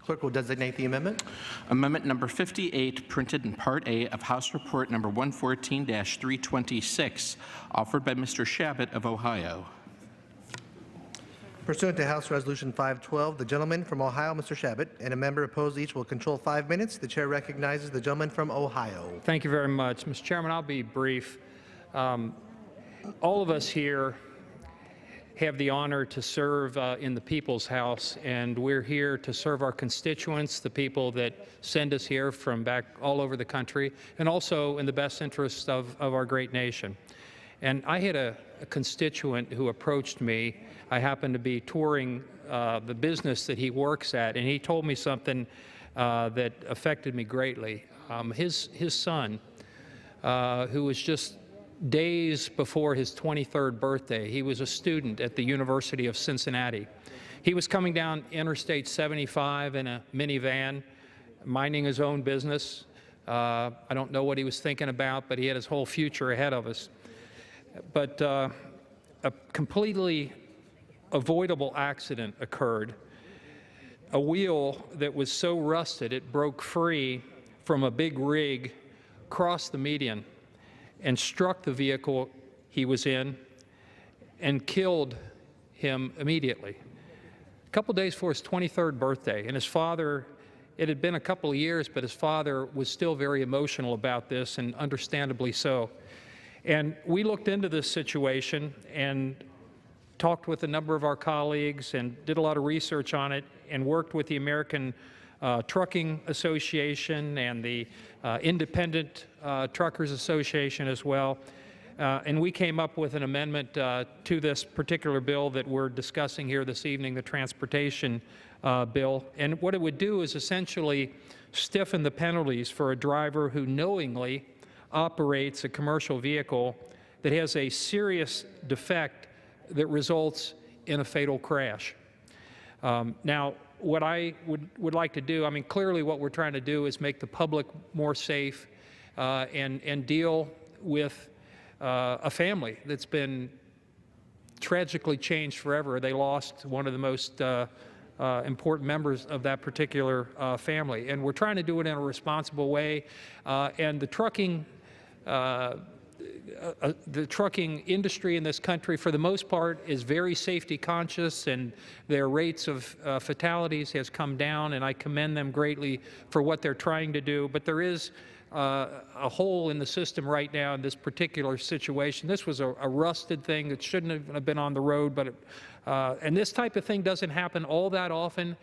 Clerk will designate the amendment. Amendment number 58, printed in Part A of House Report number 114-326, offered by Mr. Chabot of Ohio. Pursuant to House Resolution 512, the gentleman from Ohio, Mr. Chabot, and a member opposed each will control 5 minutes. The chair recognizes the gentleman from Ohio. Thank you very much. Mr. Chairman, I'll be brief. All of us here have the honor to serve in the People's House, and we're here to serve our constituents, the people that send us here from back all over the country, and also in the best interest of our great nation. And I had a constituent who approached me. I happened to be touring the business that he works at, and he told me something that affected me greatly. His son, who was just days before his 23rd birthday, he was a student at the University of Cincinnati. He was coming down Interstate 75 in a minivan, minding his own business. I don't know what he was thinking about, but he had his whole future ahead of us. But a completely avoidable accident occurred. A wheel that was so rusted it broke free from a big rig, crossed the median, and struck the vehicle he was in and killed him immediately. A couple days before his 23rd birthday, and his father, it had been a couple of years, but his father was still very emotional about this, and understandably so. And we looked into this situation and talked with a number of our colleagues and did a lot of research on it and worked with the American Trucking Association and the Independent Truckers Association as well. And we came up with an amendment to this particular bill that we're discussing here this evening, the transportation bill. And what it would do is essentially stiffen the penalties for a driver who knowingly operates a commercial vehicle that has a serious defect that results in a fatal crash. Now, what I would like to do, I mean, clearly what we're trying to do is make the public more safe and deal with a family that's been tragically changed forever. They lost one of the most important members of that particular family. And we're trying to do it in a responsible way. And the trucking industry in this country, for the most part, is very safety conscious, and their rates of fatalities has come down, and I commend them greatly for what they're trying to do. But there is a hole in the system right now in this particular situation. This was a rusted thing that shouldn't have been on the road, but and this type of thing doesn't happen all that often,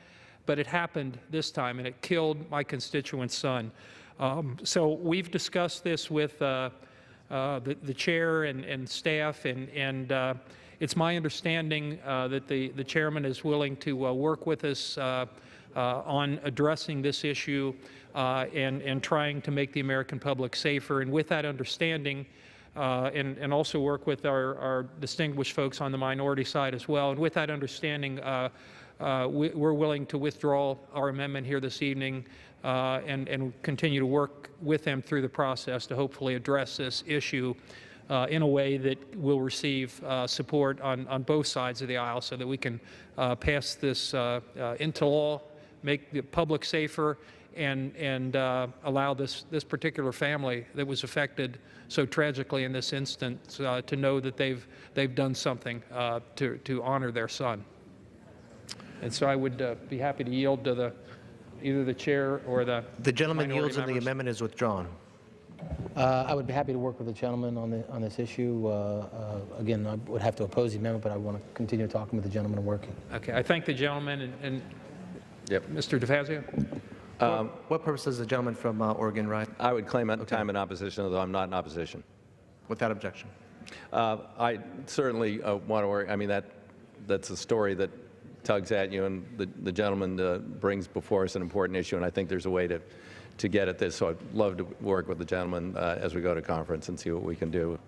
but it happened this time, and it killed my constituent's son. So we've discussed this with the chair and staff, and it's my understanding that the chairman is willing to work with us on addressing this issue and trying to make the American public safer. And with that understanding, and also work with our distinguished folks on the minority side as well. And with that understanding, we're willing to withdraw our amendment here this evening and continue to work with them through the process to hopefully address this issue in a way that will receive support on both sides of the aisle, so that we can pass this into law, make the public safer, and allow this particular family that was affected so tragically in this instance to know that they've done something to honor their son. And so I would be happy to yield to either the chair or the gentleman yields and the members. amendment is withdrawn. I would be happy to work with the gentleman on this issue. Again, I would have to oppose the amendment, but I want to continue talking with the gentleman and working. Okay, I thank the gentleman and Yep. Mr. DeFazio. What purpose does the gentleman from Oregon rise? I would claim time in opposition, although I'm not in opposition. Without objection. I certainly want to work. I mean, that's a story that tugs at you, and the gentleman brings before us an important issue, and I think there's a way to get at this. So I'd love to work with the gentleman as we go to conference and see what we can do.